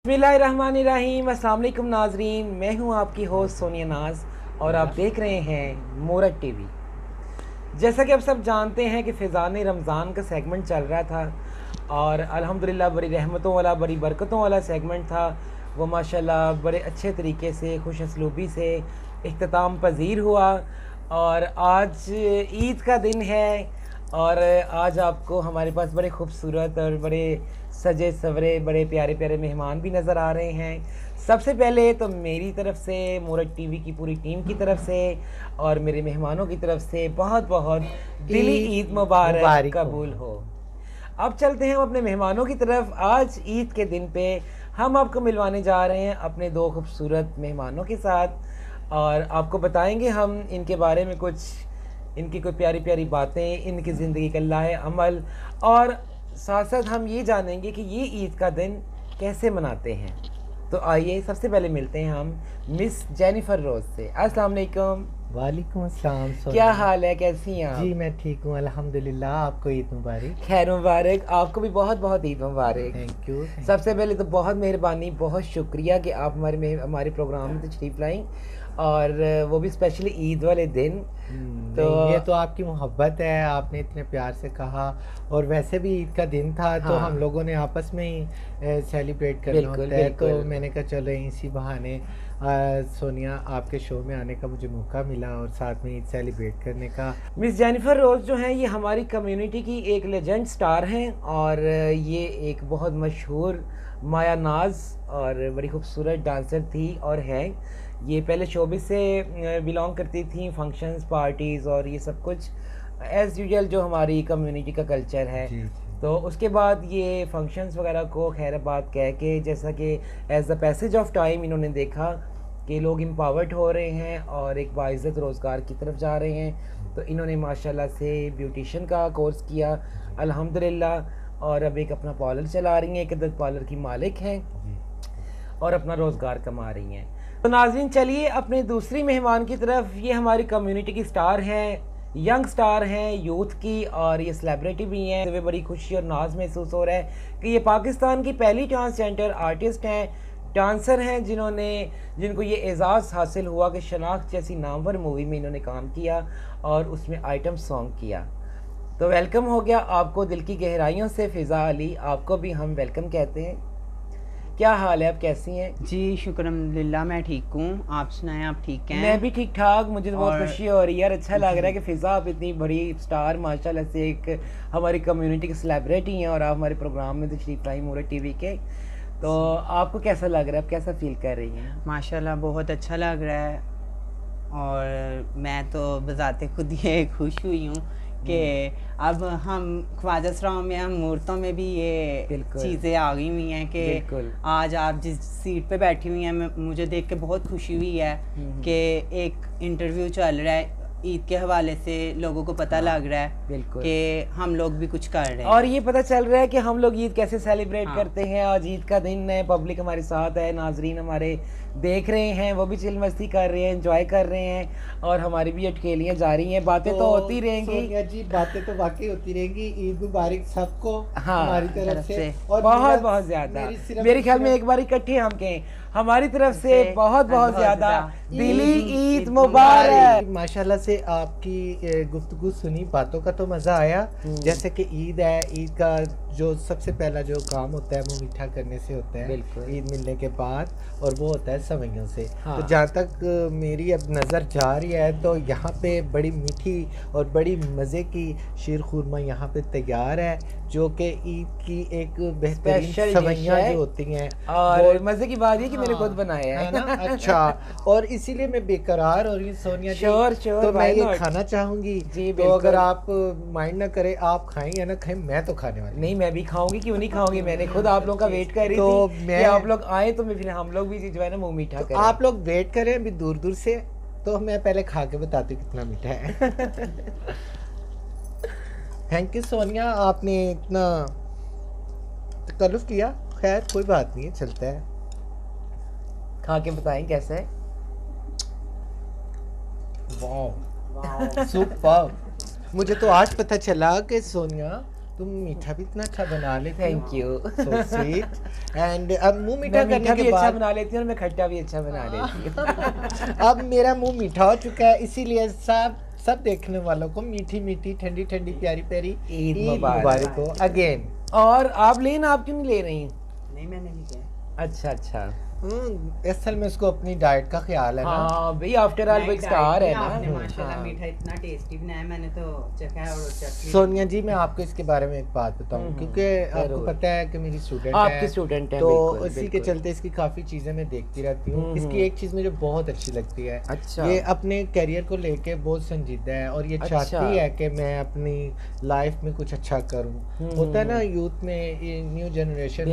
बिस्मिल्लाहिर्रहमानिर्रहीम, अस्सलाम वालेकुम नाजरीन। मैं हूं आपकी होस्ट सोनिया नाज और आप देख रहे हैं मोरट टीवी। जैसा कि आप सब जानते हैं कि फ़िज़ान रमज़ान का सेगमेंट चल रहा था और अल्हम्दुलिल्लाह बड़ी रहमतों वाला, बड़ी बरकतों वाला सेगमेंट था। वो माशाल्लाह बड़े अच्छे तरीके से, खुश असलूबी से इख्तिताम पज़ीर हुआ और आज ईद का दिन है और आज आपको हमारे पास बड़े खूबसूरत और बड़े सजे सवरे, बड़े प्यारे प्यारे मेहमान भी नज़र आ रहे हैं। सबसे पहले तो मेरी तरफ़ से, मोरट टीवी की पूरी टीम की तरफ़ से और मेरे मेहमानों की तरफ़ से बहुत बहुत दिली ईद मुबारक कबूल हो। अब चलते हैं हम अपने मेहमानों की तरफ। आज ईद के दिन पे हम आपको मिलवाने जा रहे हैं अपने दो खूबसूरत मेहमानों के साथ और आपको बताएंगे हम इनके बारे में कुछ, इनकी कोई प्यारी प्यारी बातें, इनकी ज़िंदगी का लाहे अमल और साथ साथ हम ये जानेंगे कि ये ईद का दिन कैसे मनाते हैं। तो आइए सबसे पहले मिलते हैं हम मिस जेनिफर रोज़ से। अस्सलाम वालेकुम। वालेकुम अस्सलाम। क्या हाल है, कैसी हैं आप? जी मैं ठीक हूँ अल्हम्दुलिल्लाह। आपको ईद मुबारक। खैर मुबारक, आपको भी बहुत बहुत ईद मुबारक। Thank you. सबसे पहले तो बहुत मेहरबानी, बहुत शुक्रिया कि आप हमारे प्रोग्राम में तशरीफ़ लाई और वो भी स्पेशली ईद वाले दिन। तो ये तो आपकी मोहब्बत है, आपने इतने प्यार से कहा। और वैसे भी ईद का दिन था तो हम लोगों ने आपस में ही सेलिब्रेट करना होता है। तो मैंने कहा चलो इसी बहाने सोनिया आपके शो में आने का मुझे मौका मिला और साथ में ईद सेलिब्रेट करने का। मिस जेनिफर रोज़ जो हैं ये हमारी कम्युनिटी की एक लेजेंड स्टार हैं और ये एक बहुत मशहूर माया नाज और बड़ी खूबसूरत डांसर थी और है। ये पहले शोबिस से बिलोंग करती थी, फंक्शंस, पार्टीज़ और ये सब कुछ एज़ यूजुअल जो हमारी कम्युनिटी का कल्चर है। जी। तो उसके बाद ये फंक्शंस वगैरह को खैराबाद कह के, जैसा कि as the passage of time इन्होंने देखा कि लोग एम्पावर्ड हो रहे हैं और एक बाइज़्ज़त रोज़गार की तरफ जा रहे हैं, तो इन्होंने माशाल्लाह से ब्यूटिशन का कोर्स किया अल्हम्दुलिल्लाह और अब एक अपना पार्लर चला रही हैं, एक अदद पार्लर की मालिक हैं और अपना रोज़गार कमा रही हैं। तो नाज़रीन चलिए अपने दूसरी मेहमान की तरफ। ये हमारी कम्युनिटी की स्टार हैं, यंग स्टार हैं यूथ की और ये सेलिब्रिटी भी हैं। वे बड़ी खुशी और नाज महसूस हो रहा है कि ये पाकिस्तान की पहली ट्रांसजेंडर आर्टिस्ट हैं, डांसर हैं जिनको ये एज़ाज़ हासिल हुआ कि शनाख्त जैसी नामवर मूवी में इन्होंने काम किया और उसमें आइटम सॉन्ग किया। तो वेलकम हो गया आपको दिल की गहराइयों से फ़िज़ा अली, आपको भी हम वेलकम कहते हैं। क्या हाल है, आप कैसी हैं? जी शुक्र अल्हम्दुलिल्लाह, मैं ठीक हूँ। आप सुनाएं, आप ठीक हैं? मैं भी ठीक ठाक। मुझे तो बहुत खुशी हो रही है यार, अच्छा लग रहा है कि फ़िज़ा आप इतनी बड़ी स्टार माशाल्लाह से एक हमारी कम्युनिटी की सेलिब्रिटी हैं और आप हमारे प्रोग्राम में तशरीफ़ लाई मोरट टीवी के। तो आपको कैसा लग रहा है, आप कैसा फील कर रही हैं? माशाल्लाह बहुत अच्छा लग रहा है और मैं तो बज़ाते खुद ये खुश हुई हूँ कि अब हम ख्वाजा सराओं में, हम मूर्तों में भी ये चीज़ें आ गई हुई हैं कि आज आप जिस सीट पे बैठी हुई हैं, मुझे देख के बहुत खुशी हुई है कि एक इंटरव्यू चल रहा है ईद के हवाले से, लोगों को पता लग रहा है कि हम लोग भी कुछ कर रहे हैं और ये पता चल रहा है कि हम लोग ईद कैसे सेलिब्रेट करते हैं। आज ईद का दिन है, पब्लिक हमारे साथ है, नाजरीन हमारे देख रहे हैं, वो भी चिल मस्ती कर रहे हैं, एंजॉय कर रहे हैं और हमारी भी अटकेलियाँ जारी हैं। बातें तो होती रहेंगी जी, बातें तो वाकई होती रहेंगी। ईद मुबारक सबको हमारी तरफ से और बहुत बहुत ज़्यादा। मेरे ख्याल में एक बार इकट्ठे हम कहें हमारी तरफ से बहुत बहुत ज़्यादा दिली ईद मुबारक। माशाल्लाह से आपकी गुफ्तगू सुनी, बातों का तो मज़ा आया। जैसे कि ईद है, ईद का जो सबसे पहला जो काम होता है वो मीठा करने से होता है ईद मिलने के बाद, और वो होता है सवैयों से। तो जहाँ तक मेरी अब नज़र जा रही है तो यहाँ पे बड़ी मीठी और बड़ी मज़े की शीर खुरमा यहाँ पे तैयार है, जो कि ईद की एक बेहतरीन सवैयाँ जो होती हैं। और मज़े की बात ये कि मैंने खुद बनाया है ना। अच्छा, और इसीलिए मैं बेकरार हो रही हूँ सोनिया जी। तो मैं ये खाना चाहूँगी। तो अगर आप माइंड ना करें, आप खाएं या ना खाएं, मैं तो खाने वाली। नहीं, मैं भी खाऊंगी, क्यों नहीं खाऊंगी। मैंने खुद आप लोगों का वेट कर रही थी कि आप लोग आए तो मैं फिर हम लोग भी जो है ना मुँह मीठा करें। आप लोग वेट करें अभी दूर दूर से, तो मैं पहले खा के बताती हूँ कितना मीठा है। थैंक यू सोनिया, आपने इतना तकल्लुफ़ किया। खैर कोई बात नहीं है, चलता है। खा के बताएं कैसा है। वाह सुपर। मुझे तो आज पता चला कि सोनिया तुम मीठा भी इतना अच्छा बना लेती हो। Thank you, so sweet. And अब मुंह मीठा करने भी के अच्छा बाद बना लेती हूँ और मैं खट्टा भी अच्छा बना लेती हूँ। अब मेरा मुंह मीठा हो चुका है, इसीलिए सब देखने वालों को मीठी मीठी ठंडी ठंडी प्यारी प्यारी ईद मुबारक हो अगेन। और आप लेना, आप क्यों नहीं ले रही? नहीं, मैंने नहीं किया। अच्छा अच्छा, असल में उसको अपनी डाइट का ख्याल है ना। हाँ भाई, आफ्टर ऑल वो एक स्टार है ना। आपने माशाल्लाह मीठा इतना टेस्टी बनाया, मैंने तो चखा है। और चटनी सोनिया जी, मैं आपको इसके बारे में एक बात बताऊं, क्योंकि आपको पता है कि मेरी स्टूडेंट है, आपकी स्टूडेंट है, तो बिल्कुल, इसी के चलते इसकी काफ़ी चीज़ें मैं देखती रहती हूँ। इसकी एक चीज़ मुझे बहुत अच्छी लगती है, अच्छा, ये अपने करियर को लेके बहुत संजीदा है और ये चाहती है कि मैं अपनी लाइफ में कुछ अच्छा करूँ। होता है ना यूथ में, न्यू जनरेशन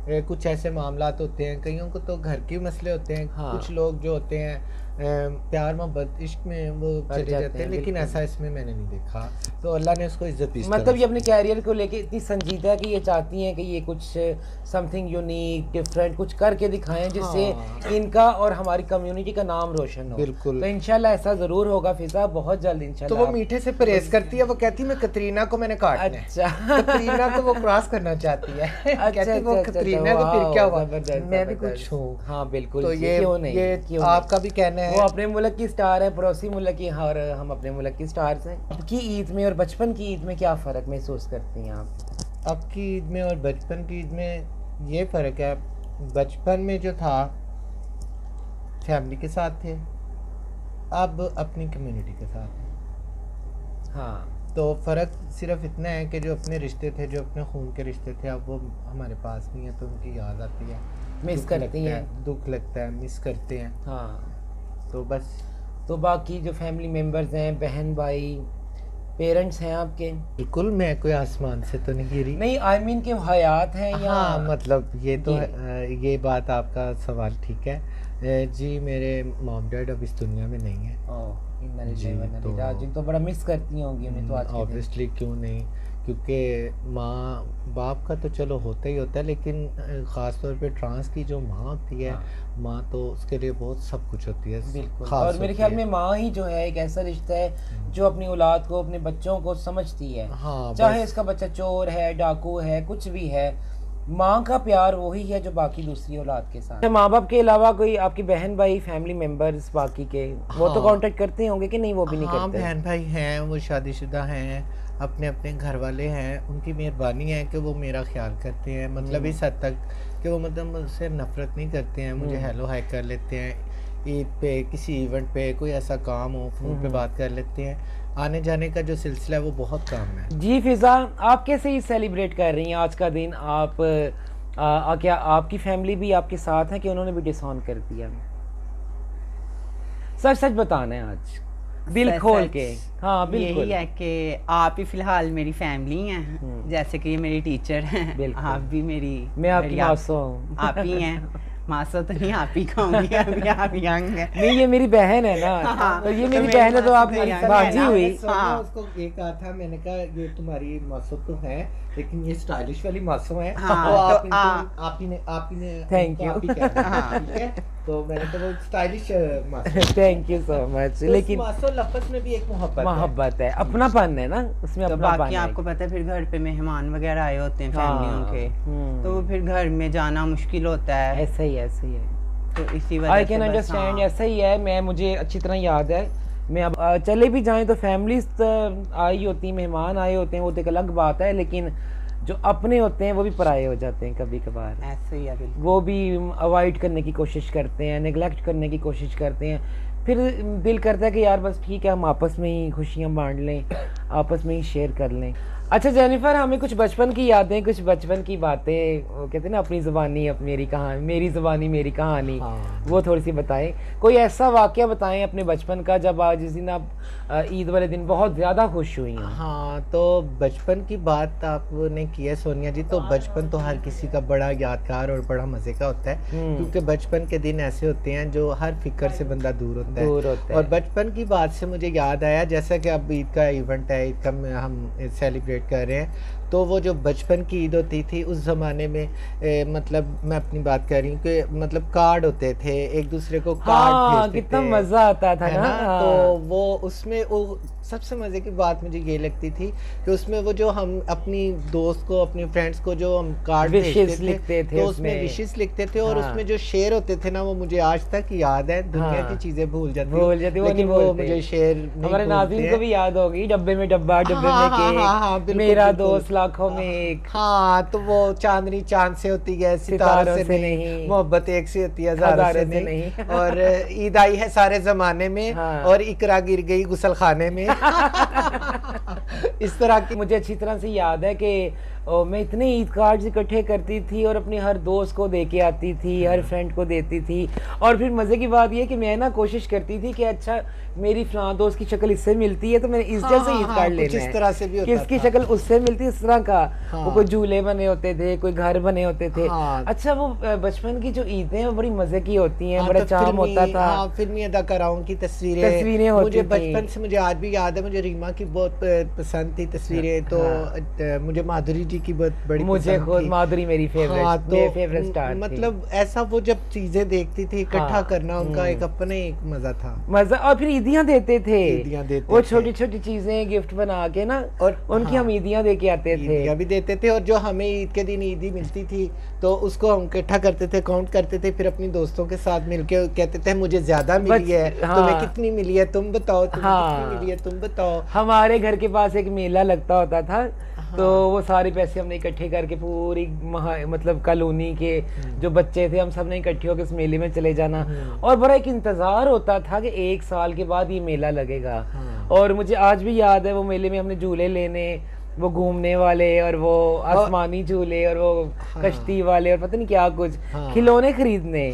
में कुछ ऐसे मामलात होते हैं, कईयों को तो घर के मसले होते हैं, कुछ लोग जो होते हैं प्यार मोहब्बत इश्क में वो चले जाते हैं, लेकिन ऐसा इसमें मैंने नहीं देखा। तो अल्लाह ने उसको इज्जत दी। मतलब ये अपने कैरियर को लेके इतनी संजीदा है कि ये चाहती हैं कि ये कुछ समथिंग यूनिक डिफरेंट कुछ करके दिखाएं, जिससे इनका और हमारी कम्युनिटी का नाम रोशन हो। बिल्कुल, तो इंशाल्लाह ऐसा जरूर होगा फिजा, बहुत जल्द इंशाल्लाह। तो वो मीठे से परहेज करती है, वो कहती है मैं कतरीना को मैंने काटना है। अच्छा, कतरीना को वो क्रॉस करना चाहती है। कहती वो कतरीना को फिर क्या हुआ, मैं भी कुछ हूँ। हाँ बिल्कुल, तो ये क्यों नहीं, ये आपका भी कहना है। वो अपने मुल्क की स्टार है, पड़ोसी मुल्क की, और हम अपने मुल्क की स्टार्स हैं। अब की ईद में और बचपन की ईद में क्या फ़र्क महसूस करती हैं आप? अब की ईद में और बचपन की ईद में ये फ़र्क है, बचपन में जो था फैमिली के साथ थे, अब अपनी कम्युनिटी के साथ हैं। हाँ, तो फ़र्क सिर्फ इतना है कि जो अपने रिश्ते थे, जो अपने खून के रिश्ते थे, अब वो हमारे पास नहीं है, तो उनकी याद आती है, मिस करती हैं, दुख लगता है, मिस करते हैं। हाँ, तो बस। तो बाकी जो फैमिली मेम्बर्स हैं, बहन भाई, पेरेंट्स हैं आपके? बिल्कुल, मैं कोई आसमान से तो नहीं गिरी। नहीं, आई मीन के हयात हैं या? हाँ, मतलब ये तो ये बात आपका सवाल ठीक है जी। मेरे मॉम डैड अब इस दुनिया में नहीं है जी, तो बड़ा मिस करती होंगी उन्हें तो आज के दिन। ऑब्वियसली, क्यों नहीं, क्योंकि माँ बाप का तो चलो होता ही होता है, लेकिन ख़ास तौर पे ट्रांस की जो माँ होती है, माँ तो उसके लिए बहुत सब कुछ होती है। बिल्कुल, और मेरे ख्याल में माँ ही जो है एक ऐसा रिश्ता है जो अपनी औलाद को, अपने बच्चों को समझती है। हाँ, चाहे इसका बच्चा चोर है, डाकू है, कुछ भी है, माँ का प्यार वही है जो बाकी दूसरी औलाद के साथ। माँ बाप के अलावा कोई आपकी बहन भाई, फैमिली मेंबर्स बाकी के, वो तो कांटेक्ट करते होंगे कि नहीं? वो भी नहीं करते? हाँ, बहन भाई हैं, वो शादीशुदा हैं, अपने अपने घर वाले हैं, उनकी मेहरबानी है कि वो मेरा ख्याल करते हैं। मतलब इस हद तक कि वो मतलब मुझसे नफरत नहीं करते हैं, मुझे हेलो हाय कर लेते हैं, ईद पे, किसी इवेंट पे, कोई ऐसा काम हो फ़ोन पे बात कर लेते हैं। आने जाने का जो सिलसिला है वो बहुत कम है। जी फिज़ा, आप कैसे ही सेलिब्रेट कर रही हैं आज का दिन? आप क्या आपकी फैमिली भी आपके साथ है कि उन्होंने भी डिसऑन कर दिया? सच सच बताना है आज, दिल खोल के। हाँ बिल्कुल, यही है कि आप ही फिलहाल मेरी फैमिली हैं, जैसे कि ये मेरी टीचर हैं, आप भी मेरी, मैं आपकी मासो हूँ। आप ही हैं, मासो तो नहीं, आप ही कहूँगी, अभी आप यंग हैं। नहीं, ये मेरी बहन है ना। हाँ, तो ये मेरी बहन है, तो आप मेरी भांजी हुई। हाँ, उसको ये कहा था मैंने, कहा ये तुम्हारी मासो तो है, लेकिन ये स्टाइलिश वाली मासो है। हाँ, तो आप ही ने थैंक यू। ठीक है, तो मैंने तो वो स्टाइलिश मासो। Thank you so much. लेकिन मासो लफ्ज़ में भी एक मोहब्बत है, अपनापन है ना उसमें, तो बाकी आपको पता है फिर घर पे मेहमान वगैरह आए होते हैं फैमिलियों के, तो वो फिर घर में जाना मुश्किल होता है। ऐसा ही है, तो इसी वजह आई कैन अंडरस्टैंड। ऐसा ही है, मुझे अच्छी तरह याद है, मैं अब चले भी जाएं तो फैमिलीज आई होती, मेहमान आए होते हैं, वो तो एक अलग बात है, लेकिन जो अपने होते हैं वो भी पराये हो जाते हैं कभी कभार। ऐसे ही है, वो भी अवॉइड करने की कोशिश करते हैं, नेगलेक्ट करने की कोशिश करते हैं। फिर दिल करता है कि यार बस ठीक है, हम आपस में ही खुशियाँ बांट लें, आपस में ही शेयर कर लें। अच्छा जेनिफर, हमें कुछ बचपन की यादें, कुछ बचपन की बातें, कहते हैं ना अपनी ज़ुबानी अब मेरी कहानी, मेरी ज़ुबानी मेरी कहानी, वो थोड़ी सी बताएं। कोई ऐसा वाक़या बताएं अपने बचपन का जब आज जिस दिन आप ईद वाले दिन बहुत ज़्यादा खुश हुई हैं। हाँ, तो बचपन की बात आपने की है सोनिया जी, तो बचपन तो हर किसी का बड़ा यादगार और बड़ा मज़े का होता है, क्योंकि बचपन के दिन ऐसे होते हैं जो हर फिक्र से बंदा दूर होता है। और बचपन की बात से मुझे याद आया, जैसा कि अब ईद का इवेंट है, ईद का हम सेलिब्रेट कर रहे हैं, तो वो जो बचपन की ईद होती थी उस ज़माने में मतलब मैं अपनी बात कर रही हूँ कि मतलब कार्ड होते थे, एक दूसरे को कार्ड भेजते कितना थे, मजा आता था ना। तो वो उसमें वो सबसे मज़े की बात मुझे ये लगती थी कि उसमें वो जो हम अपनी दोस्त को, अपने फ्रेंड्स को जो हम कार्ड लिखते थे, तो उसमें विशेस लिखते थे और उसमें जो शेर होते थे ना, वो मुझे आज तक याद है। दुनिया की चीजें भूल जाती लेकिन वो मुझे शेर हमारे नाज़रीन को भी याद होगी, डब्बे में डब्बा, डब्बे में केक, मेरा दोस्त लाखों में एक। हाँ, तो वो चांदनी चांद से होती है, सितारों से नहीं, मोहब्बत एक से होती है, हजारों से नहीं। और ईद आई है सारे जमाने में, और इकरा गिर गई गुसल खाने में। इस तरह की मुझे अच्छी तरह से याद है कि मैं इतने ईद कार्ड्स इकट्ठे करती थी और अपनी हर दोस्त को दे के आती थी, हर फ्रेंड को देती थी। और फिर मज़े की बात ये कि मैं ना कोशिश करती थी कि अच्छा मेरी फलां दोस्त की शक्ल इससे मिलती है तो मैंने इस जैसे ईद कार्ड लेना है, इस तरह से भी होता किसकी शक्ल उससे मिलती है, इस तरह का। वो कोई झूले बने होते थे, कोई घर बने होते थे। अच्छा, वो बचपन की जो ईदें वो बड़ी मजे की होती हैं, बड़ा चाम होता था। फिल्मी अदाकाराओं की तस्वीरें मुझे बचपन से मुझे आज भी याद है। मुझे रीमा की बहुत पसंद थी तस्वीरें, तो मुझे माधुरी जी की बहुत बड़ी, मुझे खुद माधुरी मेरी फेवरेट, मेरी फेवरेट स्टार थी। मतलब ऐसा वो जब चीजें देखती थी, इकट्ठा करना उनका एक अपना ही एक मजा था, मजा। और फिर ईदियां देते थे, वो छोटी छोटी चीजें गिफ्ट बना के ना, और उनकी हम ईदियां दे के आते थे, ईदियां भी देते थे। और जो हमें ईद के दिन ईदी मिलती थी तो उसको हम इकट्ठा करते थे, काउंट करते थे, फिर अपनी दोस्तों के साथ मिलके कहते थे मुझे ज्यादा मिली है, तुम्हें कितनी मिली है, तुम बताओ, तुम्हें कितनी मिली है, तुम बताओ। हमारे घर के पास एक मेला लगता होता था, तो वो सारे पैसे हमने इकट्ठे करके पूरी मतलब कॉलोनी के जो बच्चे थे हम सब ने इकट्ठे होकर इस मेले में चले जाना। और बड़ा एक इंतजार होता था कि 1 साल के बाद ये मेला लगेगा। और मुझे आज भी याद है वो मेले में हमने झूले लेने, वो घूमने वाले, और वो आसमानी झूले, और वो कश्ती वाले, और पता नहीं क्या कुछ खिलौने खरीदने।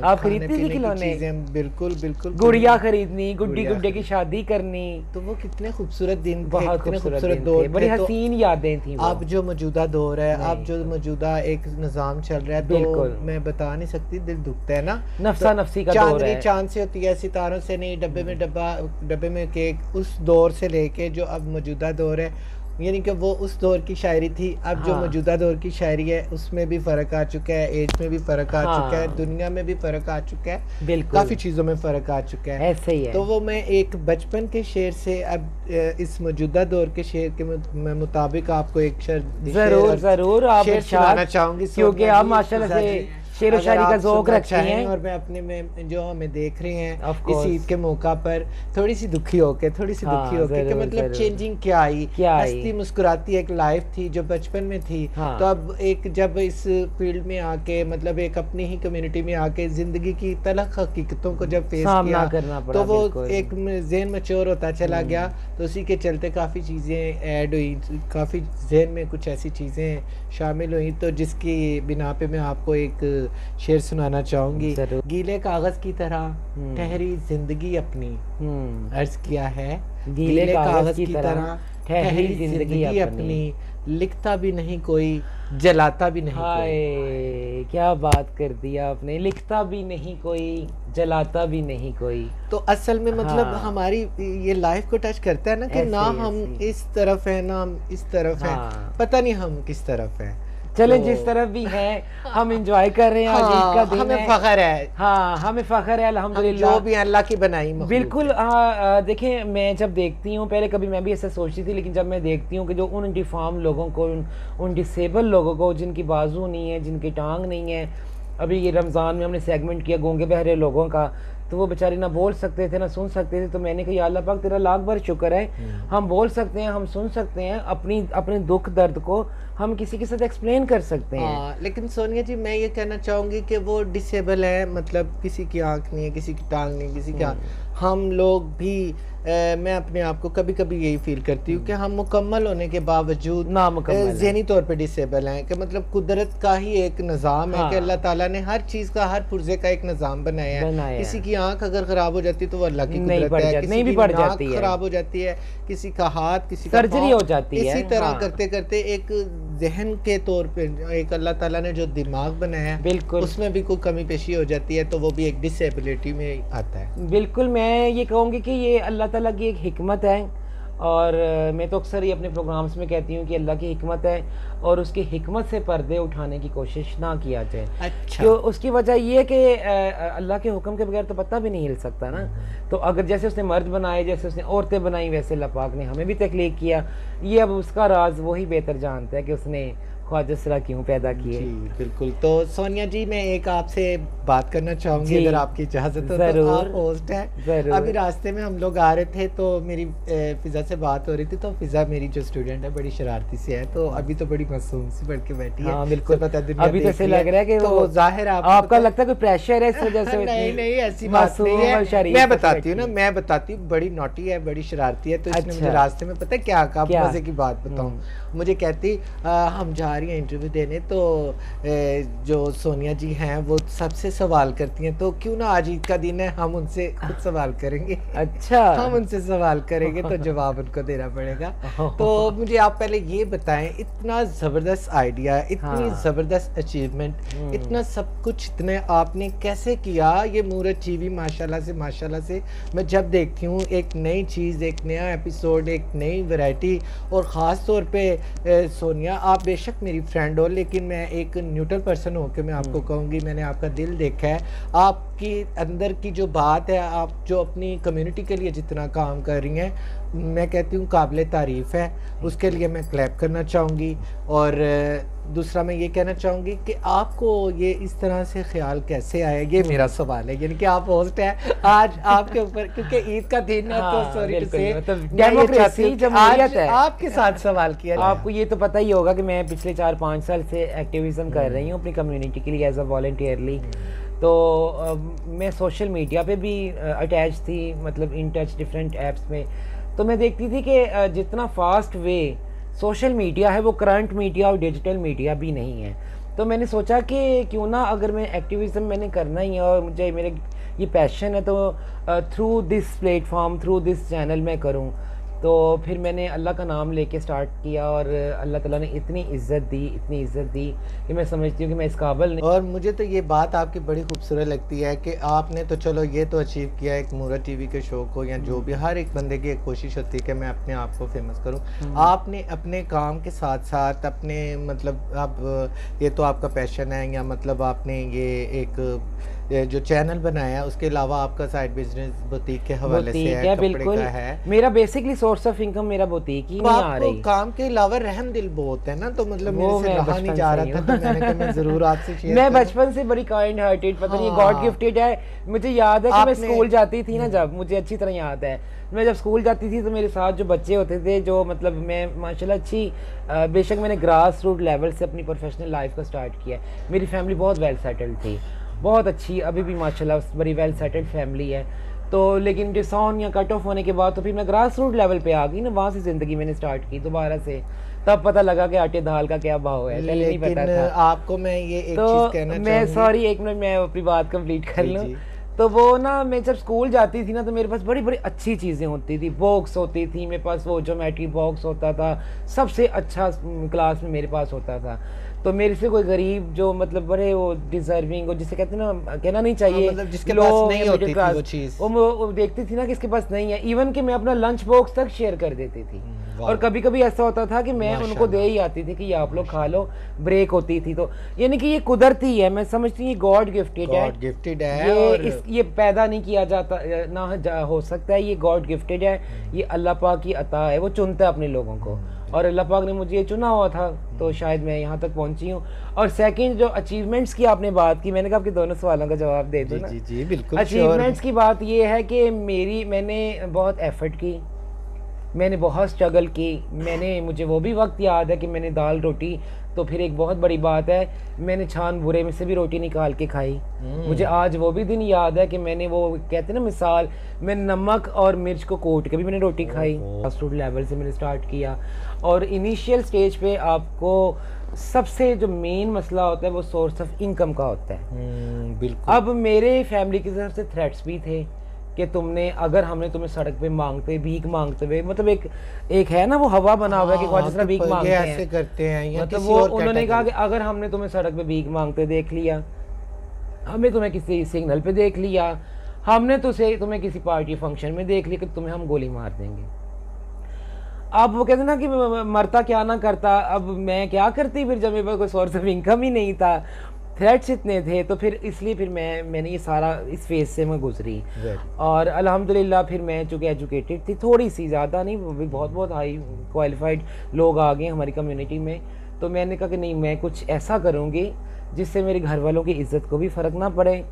आप खरीदती थी खिलौने? बिल्कुल बिल्कुल। गुड़िया खरीदनी, गुड्डी गुड्डे की शादी करनी। तो वो कितने खूबसूरत दिन थे, बहुत खूबसूरत दौर, बड़ी हसीन यादें थी। अब जो मौजूदा दौर है, अब जो मौजूदा एक निजाम चल रहा है, तो मैं बता नहीं सकती, दिल दुखता है ना। नफसा नफसी का दौर है, चांद से होती है, सितारों से नहीं, डब्बे में डब्बा, डब्बे में केक। उस दौर से लेके जो अब मौजूदा दौर है, यानी कि वो उस दौर की शायरी थी। अब जो मौजूदा दौर की शायरी है उसमें भी फ़र्क आ चुका है, एज में भी फ़र्क आ चुका है, दुनिया में भी फ़र्क आ चुका है, बिल्कुल काफ़ी चीज़ों में फ़र्क आ चुका है। ऐसे ही है। तो वो मैं एक बचपन के शेर से अब इस मौजूदा दौर के शेर के मुताबिक आपको एक ज़रूर आप शेर सुनाना चाहूँगी, क्योंकि आप माशाल्लाह से शेर व शायरी का ज़ौक़ रखते हैं। और मैं अपने में जो हमें देख रहे हैं इस ईद के मौका पर थोड़ी सी दुखी होके कि मतलब चेंजिंग क्या आई, हंसती मुस्कुराती एक लाइफ थी जो बचपन में थी। तो अब एक जब इस फील्ड में आके, मतलब एक अपनी ही कम्युनिटी में आके जिंदगी की तलख हकीकतों को जब फेस किया, तो वो एक ज़हन मैच्योर होता चला गया। तो उसी के चलते काफ़ी चीज़ें ऐड हुई, काफ़ी ज़हन में कुछ ऐसी चीज़ें शामिल हुई, तो जिसकी बिना पे मैं आपको एक शेर सुनाना चाहूंगी। गीले कागज की तरह ठहरी जिंदगी अपनी, अर्ज किया है गीले कागज की तरह ठहरी जिंदगी अपनी, लिखता भी नहीं कोई, जलाता भी नहीं कोई। क्या बात कर दिया आपने, लिखता भी नहीं कोई, जलाता भी नहीं कोई। तो असल में मतलब हमारी ये लाइफ को टच करता है ना कि ना हम इस तरफ है ना हम इस तरफ है, पता नहीं हम किस तरफ है। चले जिस तरफ भी है हम एंजॉय कर रहे हैं। आज ईद का दिन हमें फख्र है। हाँ, हमें फख्र है अल्हम्दुलिल्लाह, जो भी अल्लाह की बनाई। बिल्कुल। देखें, मैं जब देखती हूँ, पहले कभी मैं भी ऐसा सोचती थी, लेकिन जब मैं देखती हूँ कि जो उन डिफॉर्म लोगों को, उन डिसेबल लोगों को, जिनकी बाजू नहीं है, जिनकी टांग नहीं है, अभी ये रमज़ान में हमने सेगमेंट किया गूंगे बहरे लोगों का, तो वो बेचारे ना बोल सकते थे ना सुन सकते थे। तो मैंने कहा अल्लाह पाक तेरा लाख बार शुक्र है, हम बोल सकते हैं, हम सुन सकते हैं, अपने दुख दर्द को हम किसी के साथ एक्सप्लेन कर सकते हैं। लेकिन सोनिया जी, मैं ये कहना चाहूँगी कि वो डिसेबल है, मतलब किसी की आँख नहीं है, किसी की टांग नहीं, किसी की हम लोग भी मैं अपने आप को कभी कभी यही फील करती हूँ कि हम मुकम्मल होने के बावजूद ज़हनी तौर पे डिसेबल हैं, कि मतलब कुदरत का ही एक निज़ाम है कि अल्लाह ताला ने हर चीज़ का, हर पुर्जे का एक निज़ाम बनाया है। किसी की आंख अगर खराब हो जाती है तो वो अल्लाह की कुदरत है, किसी की नाक खराब हो जाती है, किसी का हाथ, किसी का सर्जरी हो जाती है। इसी तरह करते करते एक जहन के तौर पे एक अल्लाह ताला ने जो दिमाग बनाया है, बिल्कुल उसमें भी कोई कमी पेशी हो जाती है, तो वो भी एक डिसेबिलिटी में आता है। बिल्कुल, मैं ये कहूँगी कि ये अल्लाह ताला की एक हिकमत है, और मैं तो अक्सर ही अपने प्रोग्राम्स में कहती हूँ कि अल्लाह की हिकमत है और उसकी हिकमत से पर्दे उठाने की कोशिश ना किया जाए। अच्छा। तो उसकी वजह ये है कि अल्लाह के हुक्म के बगैर तो पत्ता भी नहीं हिल सकता ना। तो अगर जैसे उसने मर्द बनाए, जैसे उसने औरतें बनाई, वैसे अल्लाह पाक ने हमें भी तख्लीक किया। ये अब उसका राज वही बेहतर जानता है कि उसने ख्वाजा सरा क्यों पैदा किए। जी बिल्कुल। तो सोनिया जी, मैं एक आपसे बात करना चाहूँगी अगर आपकी इजाज़त हो। तो आप होस्ट हैं। अभी रास्ते में हम लोग आ रहे थे तो मेरी फ़िज़ा से बात हो रही थी। तो फ़िज़ा मेरी जो स्टूडेंट है बड़ी शरारती सी है, तो अभी तो बड़ी मासूम सी बढ़ के बैठी है। हाँ बिल्कुल। पता है दुनिया अभी तो ऐसे लग रहा है कि तो ज़ाहिर आपका लगता है कोई प्रेशर है इस वजह से। नहीं नहीं, ऐसी बात नहीं है। मैं बताती हूँ ना, मैं बताती हूँ, बड़ी नॉटी है, बड़ी शरारती है। तो इसने मुझे रास्ते में पता है क्या कहा, मज़े की बात बताऊँ। मुझे कहती हम जा रही हैं इंटरव्यू देने, तो जो सोनिया जी हैं वो सबसे सवाल करती हैं, तो क्यों ना आज ईद का दिन है हम उनसे खुद सवाल करेंगे। अच्छा। हम उनसे सवाल करेंगे तो जवाब उनको देना पड़ेगा। तो मुझे आप पहले ये बताएं, इतना ज़बरदस्त आइडिया, इतनी ज़बरदस्त अचीवमेंट, इतना सब कुछ इतने आपने कैसे किया? ये मूरत टीवी माशाल्लाह से मैं जब देखती हूँ एक नई चीज़, एक नया एपिसोड, एक नई वैरायटी, और ख़ास तौर पे सोनिया, आप बेशक मेरी फ्रेंड हो लेकिन मैं एक न्यूट्रल पर्सन हो के मैं आपको कहूँगी, मैंने आपका दिल देखा है, आपकी अंदर की जो बात है, आप जो अपनी कम्युनिटी के लिए जितना काम कर रही हैं, मैं कहती हूँ काबिल तारीफ़ है। उसके लिए मैं क्लैप करना चाहूँगी। और दूसरा मैं ये कहना चाहूँगी कि आपको ये इस तरह से ख्याल कैसे आया, ये मेरा सवाल है। यानी कि आप होस्ट हैं आज, आपके ऊपर क्योंकि ईद का दिन है, तो सॉरी टू से डेमोक्रेसी जमहूरियत है, आपके साथ सवाल किया। आपको ये तो पता ही होगा कि मैं पिछले 4-5 साल से एक्टिविज्म कर रही हूँ अपनी कम्युनिटी के लिए एज अ वॉलंटियरली। तो मैं सोशल मीडिया पे भी अटैच थी, मतलब इन टच डिफरेंट ऐप्स में। तो मैं देखती थी कि जितना फास्ट वे सोशल मीडिया है वो करंट मीडिया और डिजिटल मीडिया भी नहीं है। तो मैंने सोचा कि क्यों ना, अगर मैं एक्टिविज़म मैंने करना ही है और मुझे मेरे ये पैशन है, तो through this platform, through this channel मैं करूं। तो फिर मैंने अल्लाह का नाम लेके स्टार्ट किया और अल्लाह ताला ने इतनी इज़्ज़त दी कि मैं समझती हूँ कि मैं इस काबिल नहीं। और मुझे तो ये बात आपकी बड़ी खूबसूरत लगती है कि आपने तो चलो ये तो अचीव किया, एक मूरत टीवी के शो को, या जो भी हर एक बंदे की एक कोशिश होती है कि मैं अपने आप को फेमस करूँ। आपने अपने काम के साथ साथ अपने, मतलब अब ये तो आपका पैशन है, या मतलब आपने ये एक जो चैनल बनाया, उसके अलावा आपका साइड बिजनेस बुटीक के हवाले से है, कपड़े का है। मेरा बेसिकली सोर्स ऑफ इनकम मेरा बुटीक ही नहीं आ रही। काम के अलावा रहम दिल बहुत है ना, तो मतलब मेरे से रहा नहीं जा रहा था, तो मैंने कहा मैं जरूर आपसे शेयर मैं बचपन से बड़ी काइंड हार्टेड, पता नहीं गॉड गिफ्टेड है। मुझे याद है कि मैं स्कूल जाती थी ना, जब मुझे अच्छी तरह याद है, मैं जब स्कूल जाती थी तो मेरे साथ जो बच्चे होते थे, जो मतलब मैं माशाल्लाह अच्छी, बेशक मैंने ग्रास रूट लेवल से अपनी प्रोफेशनल लाइफ को स्टार्ट किया। मेरी फैमिली बहुत वेल सेटल्ड थी, बहुत अच्छी, अभी भी माशाल्लाह बड़ी वेल सेटल्ड फैमिली है। तो लेकिन डिसऑन या कट ऑफ होने के बाद तो फिर मैं ग्रास रूट लेवल पे आ गई ना, वहाँ से ज़िंदगी मैंने स्टार्ट की दोबारा से। तब पता लगा कि आटे दाल का क्या भाव है, पहले नहीं पता था। आपको मैं ये एक चीज़ कहना चाहूँगी। मैं सॉरी, एक मिनट मैं अपनी बात कंप्लीट कर लूँ। तो वो ना, मैं जब स्कूल जाती थी ना, तो मेरे पास बड़ी बड़ी अच्छी चीज़ें होती थी, बॉक्स होती थी मेरे पास, वो ज्योमेट्री बॉक्स होता था, सबसे अच्छा क्लास में मेरे पास होता था। तो मेरे से कोई गरीब जो मतलब बड़े वो डिजर्विंग, और जिसे कहते हैं ना, कहना नहीं चाहिए, मतलब जिसके पास नहीं होती थी वो चीज़, वो देखती थी ना कि इसके पास नहीं है। इवन कि मैं अपना लंच बॉक्स तक शेयर कर देती थी। और कभी कभी ऐसा होता था कि मैं उनको दे ही आती थी कि ये आप लोग खा लो, ब्रेक होती थी। तो यानी कि ये कुदरती है, मैं समझती हूँ गॉड गिफ्टेड है, ये पैदा नहीं किया जाता ना हो सकता है, ये गॉड गिफ्टेड है, ये अल्लाह पाक की अता है, वो चुनता है अपने लोगों को। और अल्लाह पाक ने मुझे ये चुना हुआ था, तो शायद मैं यहाँ तक पहुँची हूँ। और सेकंड, जो अचीवमेंट्स की आपने बात की, मैंने कहा आपके दोनों सवालों का जवाब दे दूँ ना। जी बिल्कुल। अचीवमेंट्स की बात ये है कि मैंने बहुत एफर्ट की, मैंने बहुत स्ट्रगल की। मुझे वो भी वक्त याद है कि मैंने दाल रोटी, तो फिर एक बहुत बड़ी बात है, मैंने छान भूरे में से भी रोटी निकाल के खाई। मुझे आज वो भी दिन याद है कि मैंने, वो कहते हैं ना मिसाल, मैं नमक और मिर्च को कोट के भी मैंने रोटी खाई। फास्ट फूड लेवल से मैंने स्टार्ट किया। और इनिशियल स्टेज पे आपको सबसे जो मेन मसला होता है वो सोर्स ऑफ इनकम का होता है। बिल्कुल। अब मेरे फैमिली की तरफ से थ्रेट्स भी थे कि अगर हमने तुम्हें सड़क पे भीख मांगते हुए, मतलब एक है ना वो हवा बना हुआ है कि ख्वाजा भीख मांगते हैं, ऐसे करते हैं, मतलब वो उन्होंने कहा कि अगर हमने तुम्हें सड़क पे भीख मांगते देख लिया, हमें तुम्हें किसी सिग्नल पे देख लिया, हमने तुम्हें किसी पार्टी फंक्शन में देख लिया, कि तुम्हें हम गोली मार देंगे। अब वो कहते ना कि मरता क्या ना करता, अब मैं क्या करती फिर जब मेरे पास कोई सोर्स ऑफ इनकम ही नहीं था, थ्रेट्स इतने थे, तो फिर इसलिए फिर मैंने ये सारा इस फेज से मैं गुजरी। और अल्हम्दुलिल्लाह फिर मैं चूँकि एजुकेटेड थी, थोड़ी सी, ज़्यादा नहीं, वो भी बहुत बहुत हाई क्वालिफाइड लोग आ गए हमारी कम्युनिटी में, तो मैंने कहा कि नहीं, मैं कुछ ऐसा करूँगी जिससे मेरे घर वालों की इज़्ज़त को भी फ़र्क ना पड़े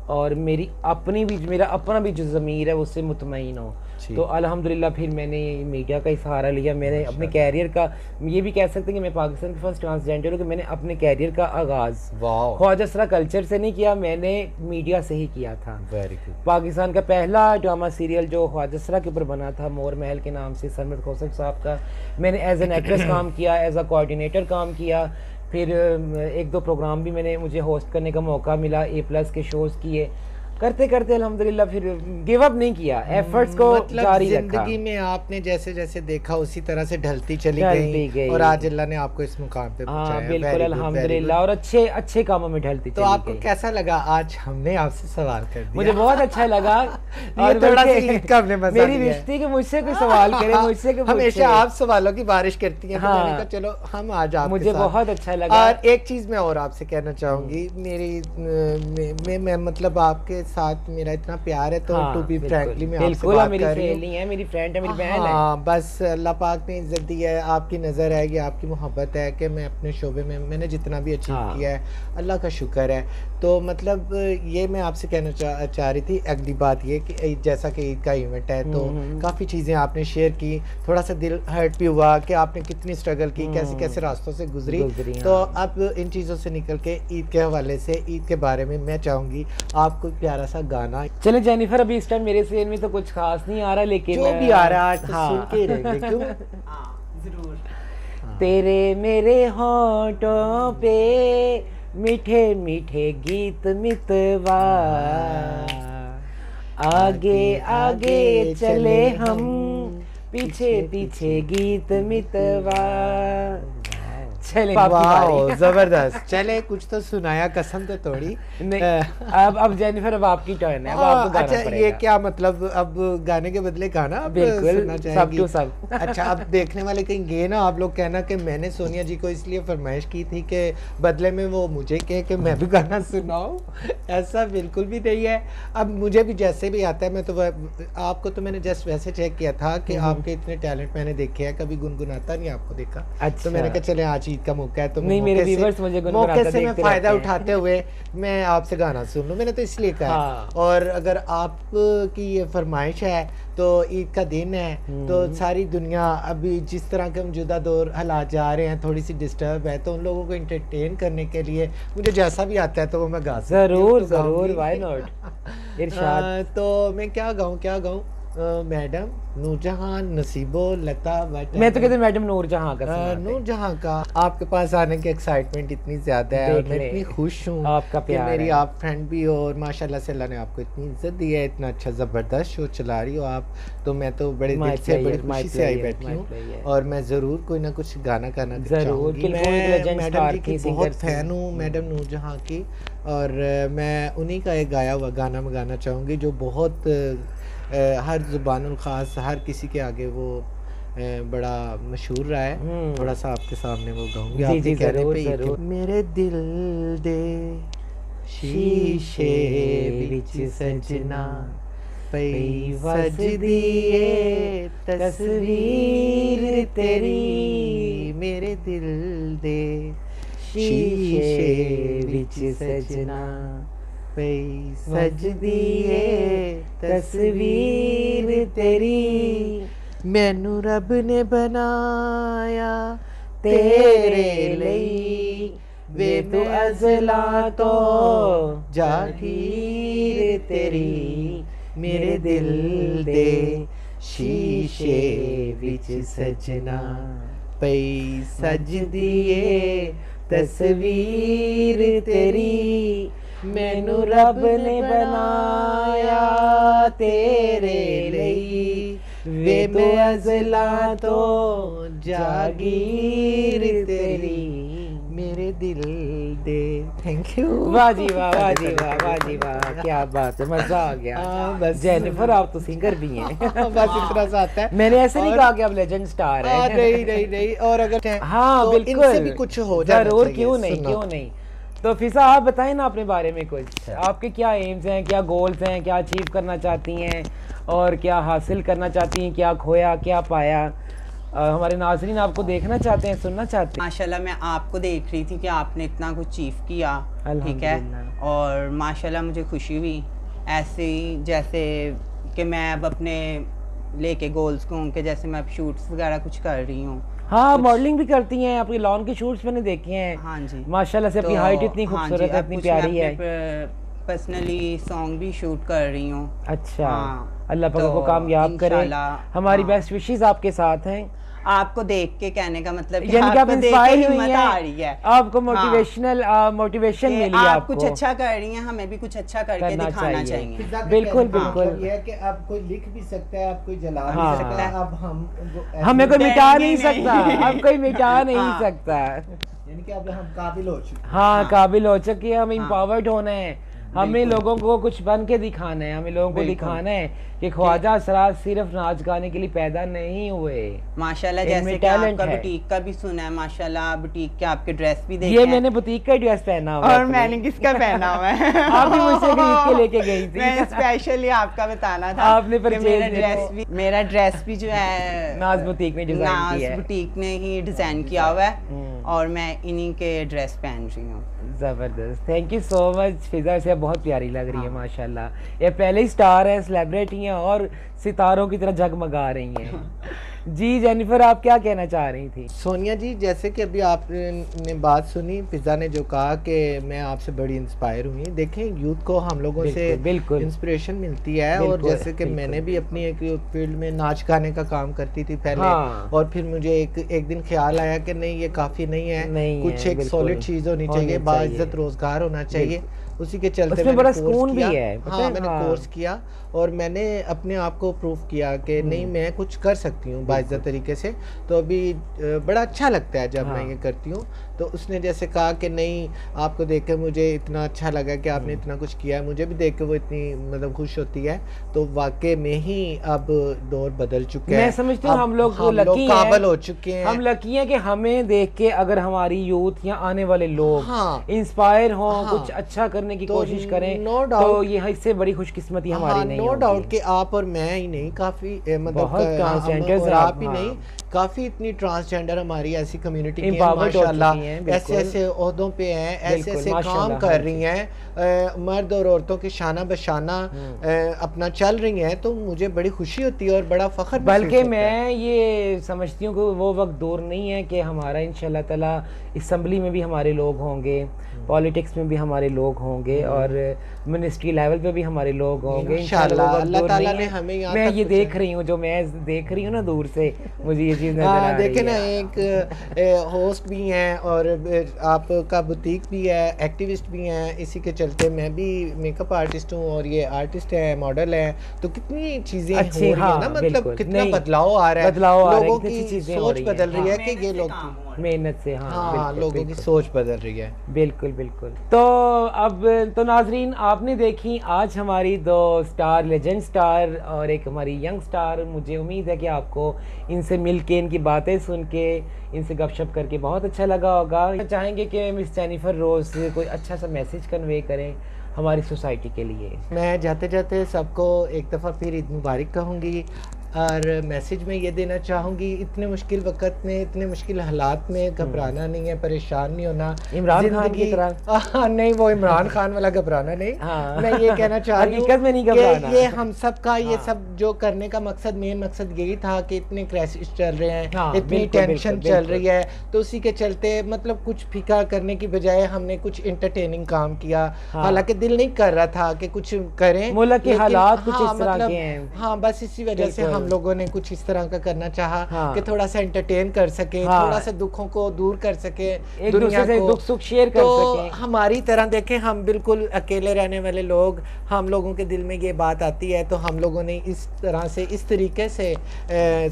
और मेरा अपना भी जो ज़मीर है उससे मुतमईन हो। तो अल्हम्दुलिल्लाह फिर मैंने मीडिया का ही सहारा लिया। मैंने अपने कैरियर का, ये भी कह सकते हैं कि मैं पाकिस्तान की फर्स्ट ट्रांसजेंडर हूँ कि मैंने अपने कैरियर का आगाज़ ख्वाजा कल्चर से नहीं किया, मैंने मीडिया से ही किया था। Very good. पाकिस्तान का पहला ड्रामा सीरियल जो ख्वाजा के ऊपर बना था, मोर महल के नाम से, सरमद खोसर साहब का, मैंने एज एन एक्ट्रेस काम किया, एज अ कोऑर्डिनेटर काम किया। फिर 1-2 प्रोग्राम भी मुझे होस्ट करने का मौका मिला, A+ के शोज़ किए। करते करते अल्हम्दुलिल्लाह फिर गिव अप नहीं किया, एफर्ट्स को मतलब जारी रखा। जिंदगी में आपने जैसे जैसे देखा उसी तरह से ढलती चली गई और आज अल्लाह ने आपको इस मुकाम पे पहुंचाया। बिल्कुल अल्हम्दुलिल्लाह, और अच्छे कामों में ढलती तो आपको कैसा लगा आज हमने आपसे सवाल कर दिया? मुझे बहुत अच्छा लगा। और थोड़ा सा हमने मजा मेरी रिश्ते के मुझसे कोई सवाल करे, मुझसे हमेशा आप सवालों की बारिश करती हैं, तो मैंने कहा चलो हम आज आपके मुझे बहुत अच्छा लगा। और एक चीज मैं और आपसे कहना चाहूंगी, मैं मतलब आपके साथ मेरा इतना प्यार है, तो टू बी फ्रैंकली मैं आपसे बात कर रही हूं, मेरी फ्रेंड है, मेरी बहन है। बस अल्लाह पाक ने इज्जत दी है, आपकी नज़र है, ये आपकी मोहब्बत है कि मैं अपने शोबे में मैंने जितना भी अचीव किया है, अल्लाह का शुक्र है। तो मतलब ये मैं आपसे कहना चाह रही थी। अगली बात ये कि जैसा कि ईद का इवेंट है, तो काफ़ी चीज़ें आपने शेयर की, थोड़ा सा दिल हर्ट भी हुआ कि आपने कितनी स्ट्रगल की, कैसे कैसे रास्तों से गुजरी। तो अब इन चीज़ों से निकल के ईद के हवाले से, ईद के बारे में मैं चाहूँगी आपको प्यारा सा गाना। चले जेनिफर, अभी इस टाइम मेरे सेल में तो कुछ खास नहीं आ रहा, लेकिन जो भी आ रहा है आज तो सुन के रहेंगे, क्यों? जरूर। तेरे मेरे होंठों पे मीठे मीठे गीत मितवा, आगे आगे चले हम, पीछे पीछे गीत मितवा। चले जबरदस्त। चले कुछ तो सुनाया, कसम तो तोड़ी। अब जेनिफर, अब आपकी टर्न है, अब आपको गाना अच्छा पड़ेगा। ये क्या मतलब, अब गाने के बदले गाना बिल्कुल, सब टू सब। अच्छा, अब देखने वाले कहेंगे ना, आप लोग कहना कि मैंने सोनिया जी को इसलिए फरमाइश की थी कि बदले में वो मुझे कहे कि मैं भी गाना सुनाऊं। ऐसा बिल्कुल भी नहीं है। अब मुझे भी जैसे भी आता है, मैं तो आपको तो मैंने जस्ट वैसे चेक किया था कि आपके इतने टैलेंट मैंने देखे हैं, कभी गुनगुनाता नहीं आपको देखा। तो मैंने कहा चले आज ईद का मौका है, तो नहीं, मेरे व्यूअर्स मुझे मौके से मैं फायदा उठाते हुए मैं आपसे गाना सुन लूं, मैंने तो इसलिए कहा। और अगर आपकी ये फरमाइश है, तो ईद का दिन है, तो सारी दुनिया अभी जिस तरह के मौजूदा दौर हालात जा रहे हैं, थोड़ी सी डिस्टर्ब है, तो उन लोगों को एंटरटेन करने के लिए मुझे जैसा भी आता है तो वो मैं गा सकती हूं। जरूर, व्हाई नॉट। इरशाद। तो मैं क्या गाऊं मैडम नूरजहां नसीबो लता मैं तो कहते मैडम नूरजहां का नूरजहां का आपके पास आने की एक्साइटमेंट इतनी ज्यादा है, और मैं इतनी खुश हूँ आपका प्यार मेरी आप फ्रेंड भी हो, और माशाल्लाह से अल्लाह ने आपको इतनी इज्जत दी है, इतना अच्छा ज़बरदस्त शो चला रही हो आप। तो मैं तो बड़े दिल से, बड़ी खुशी से आई बैठी हूँ, और मैं ज़रूर कोई ना कुछ गाना चाहूँगी। मैं मैडम जी की बहुत फ़ैन हूँ, मैडम नूरजहां की, और मैं उन्हीं का एक गाया हुआ गाना मैं गाना चाहूँगी जो बहुत हर ज़ुबानुल ख़ास हर किसी के आगे वो बड़ा मशहूर रहा है। थोड़ा सा आपके सामने वो गाऊंगी, आपके कहने पे। मेरे दिल दे शीशे विच सजना पई वजदी ए तस्वीर तेरी, मेरे दिल दे शीशे विच सजना सजदी ए तस्वीर तेरी, मैनू रब ने बनाया तेरे लई, वे तू अज़ला तो जागीर तेरी, मेरे दिल दे शीशे विच सजना पई सजदी ए तस्वीर तेरी, मैनू रब ने बनाया तेरे लई, वे तो अज़ला तो जागीर तेरी, मेरे दिल दे। Thank you. वाह जी वाह, वाह जी वाह, वाह जी वाह, क्या बात है, मजा आ गया। बस जेनिफर आप तो सिंगर भी हैं। बस इतना सा आता है। मैंने ऐसे नहीं कहा कि आप लेजेंड स्टार हैं। नहीं नहीं नहीं, और अगर हाँ तो बिल्कुल, इनसे भी कुछ हो जाना जरूर, चाहिए, क्यों नहीं, सुनो। क्यों नहीं। तो फिजा आप बताएं ना अपने बारे में कुछ, आपके क्या एम्स हैं, क्या गोल्स हैं, क्या अचीव करना चाहती हैं और क्या हासिल करना चाहती हैं, क्या खोया क्या पाया। हमारे नाज़रीन आपको देखना चाहते हैं, सुनना चाहते हैं। माशाल्लाह मैं आपको देख रही थी कि आपने इतना कुछ अचीव किया, ठीक है, और माशाल्लाह मुझे खुशी हुई ऐसे ही, जैसे कि मैं अब अपने लेके गोल्स को कि जैसे मैं अब शूट्स वगैरह कुछ कर रही हूँ। हाँ, मॉडलिंग भी करती हैं, आपके लॉन के शूट्स मैंने देखे हैं। हाँ जी, माशाल्लाह से अपनी हाइट इतनी खूबसूरत है, इतनी प्यारी है। पर्सनली सॉन्ग भी शूट कर रही हूँ। अच्छा, हाँ, अल्लाह पाक को कामयाब करे। हमारी बेस्ट विशेस आपके साथ हैं। आपको देख के कहने का मतलब यानी कि आप इंस्पायर हुई हैं, आ रही है, आपको मोटिवेशन मिली, आप कुछ अच्छा कर रही हैं, हमें भी कुछ अच्छा करके दिखाना चाहिए। बिल्कुल बिल्कुल, ये है कि अब कोई लिख भी सकता है, अब कोई जला भी सकता है, अब हमें कोई मिटा नहीं सकता, अब कोई मिटा नहीं सकता, यानी कि अब हम काबिल हो चुके हैं। हाँ, काबिल हो चुके हैं, हम एम्पावर्ड होना है, हमें लोगों को कुछ बन के दिखाना है, हमें लोगों को दिखाना है कि ख्वाजा असरार सिर्फ नाच गाने के लिए पैदा नहीं हुए। माशाल्लाह, जैसे कि आपका बुटीक का भी सुना है, माशाल्लाह बुटीक के आपके ड्रेस भी देखे ये मैंने बुटीक का ड्रेस पहना हुआ है, और मैंने किसका पहना हुआ है? आप भी मुझसे खरीद के लेके गई थी। मैं स्पेशली आपका बताना था, आपने मेरा ड्रेस भी जो है नाज बुटीक ने डिजाइन किया है, नाज बुटीक ने ही डिजाइन किया हुआ है, और मैं इन्हीं के ड्रेस पहन रही हूँ। जबरदस्त, थैंक यू सो मच फिजा, से बहुत प्यारी लग रही है माशाल्लाह। ये पहले ही स्टार है, सेलिब्रिटी हैं और सितारों की तरह जगमगा रही हैं। जी जेनिफर, आप क्या कहना चाह रही थी? सोनिया जी, जैसे कि अभी आपने बात सुनी, फिजा ने जो कहा कि मैं आपसे बड़ी इंस्पायर हुई। देखें, यूथ को हम लोगों से बिल्कुल इंस्पिरेशन मिलती है, और जैसे कि मैंने भी अपनी एक फील्ड में नाच गाने का काम करती थी पहले, और फिर मुझे एक दिन ख्याल आया कि नहीं, ये काफ़ी नहीं है, कुछ एक सॉलिड चीज़ होनी चाहिए, बाइज्जत रोजगार होना चाहिए। उसी के चलते मैंने बड़ा सुकून भी है। हाँ, मैंने कोर्स किया और मैंने अपने आप को प्रूव किया कि नहीं, मैं कुछ कर सकती हूँ बाइज्जत तरीके से। तो अभी बड़ा अच्छा लगता है जब मैं ये करती हूँ। तो उसने जैसे कहा कि नहीं, आपको देख के मुझे इतना अच्छा लगा कि आपने इतना कुछ किया है, मुझे भी देख के वो इतनी मतलब खुश होती है। तो वाकई में ही अब दौर बदल चुके हैं। मैं समझती हूँ हम लोग काबिल हो चुके हैं, हम लकी हैं कि हमें देख के अगर हमारी यूथ या आने वाले लोग इंस्पायर हों, कुछ अच्छा करने की कोशिश करें, तो ये इससे बड़ी खुशकिस्मती हमारी नहीं नो डाउट कि आप और मैं ही नहीं, काफी मतलब आप ही नहीं, काफी इतनी ट्रांसजेंडर हमारी ऐसी कम्युनिटी की माशाल्लाह, ऐसे ऐसे ओहदों पे हैं, ऐसे ऐसे काम कर रही हैं, मर्द और औरतों की शाना बशाना अपना चल रही हैं। तो मुझे बड़ी खुशी होती है और बड़ा फख्र, बल्कि मैं ये समझती हूँ कि वो वक्त दूर नहीं है कि हमारा इंशाल्लाह ताला असम्बली में भी हमारे लोग होंगे, पॉलिटिक्स में भी हमारे लोग होंगे, और मिनिस्ट्री लेवल पे भी हमारे लोग होंगे इंशाल्लाह। अल्लाह ताला ने हमें मैं ये देख रही हूँ, जो मैं देख रही हूँ ना दूर से, मुझे ये चीज़ नजर आ रही है। देखे ना, एक होस्ट भी हैं और आपका बुटीक भी है, एक्टिविस्ट भी हैं। इसी के चलते मैं भी मेकअप आर्टिस्ट हूँ और ये आर्टिस्ट है, मॉडल है। तो कितनी चीज़ें हो रही है ना, मतलब कितना बदलाव आ रहा है, लोगों की सोच बदल रही है कि ये लोग मेहनत से, हाँ लोगों की सोच बदल रही है। बिल्कुल बिल्कुल। तो अब तो नाजरीन, आपने देखी आज हमारी दो स्टार, लेजेंड स्टार और एक हमारी यंग स्टार। मुझे उम्मीद है कि आपको इनसे मिल के, इनकी बातें सुन के, इनसे गपशप करके बहुत अच्छा लगा होगा। चाहेंगे कि मिस जेनिफर रोज कोई अच्छा सा मैसेज कन्वे करें हमारी सोसाइटी के लिए। मैं जाते जाते सबको एक दफ़ा फिर ईद मुबारक कहूँगी, और मैसेज में ये देना चाहूँगी, इतने मुश्किल वक्त में, इतने मुश्किल हालात में घबराना नहीं है, परेशान नहीं होना। इमरान खान की तरह नहीं, वो इमरान खान वाला घबराना नहीं। मैं ये कहना चाह रही हूँ कि ये हम सब का, ये सब जो करने का मकसद, मेन मकसद यही था कि इतने क्राइसिस चल रहे हैं, इतनी टेंशन चल रही है, तो उसी के चलते मतलब कुछ फिक्र करने की बजाय हमने कुछ इंटरटेनिंग काम किया। हालांकि दिल नहीं कर रहा था कि कुछ करें, मुल्क के हालात कुछ इस तरह के हैं। हाँ, बस इसी वजह से हम हम लोगों ने कुछ इस तरह का करना चाहा हाँ। कि थोड़ा सा एंटरटेन कर सके, हाँ। थोड़ा सा दुखों को दूर कर सके, एक दूसरे से दुख सुख शेयर कर सके। हमारी तरह देखें, हम बिल्कुल अकेले रहने वाले लोग, हम लोगों के दिल में ये बात आती है, तो हम लोगों ने इस तरह से, इस तरीके से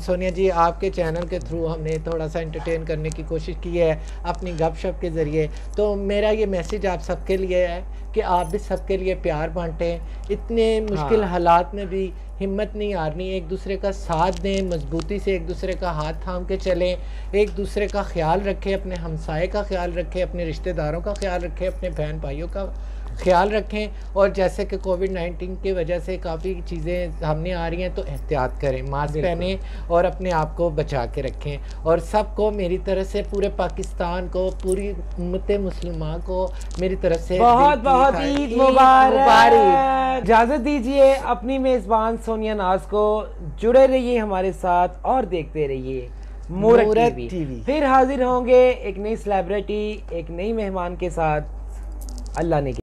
सोनिया जी आपके चैनल के थ्रू हमने थोड़ा सा एंटरटेन करने की कोशिश की है अपनी गपशप के ज़रिए। तो मेरा ये मैसेज आप सबके लिए है कि आप भी सबके लिए प्यार बांटें, इतने मुश्किल हालात में भी हिम्मत नहीं हारनी, एक दूसरे का साथ दें, मजबूती से एक दूसरे का हाथ थाम के चलें, एक दूसरे का ख्याल रखें, अपने हमसाए का ख्याल रखें, अपने रिश्तेदारों का ख्याल रखें, अपने बहन भाइयों का ख्याल रखें। और जैसे कि कोविड-19 की वजह से काफ़ी चीज़ें सामने आ रही हैं, तो एहतियात करें, मास्क पहनें और अपने आप को बचा के रखें। और सबको मेरी तरफ से, पूरे पाकिस्तान को, पूरी उम्मत मुसलमान को मेरी तरफ से बहुत बहुत ईद मुबारक। इजाज़त दीजिए अपनी मेज़बान सोनिया नाज को। जुड़े रहिए हमारे साथ और देखते रहिए मूरत टीवी। फिर हाजिर होंगे एक नई सेलिब्रिटी, एक नई मेहमान के साथ। अल्लाह ने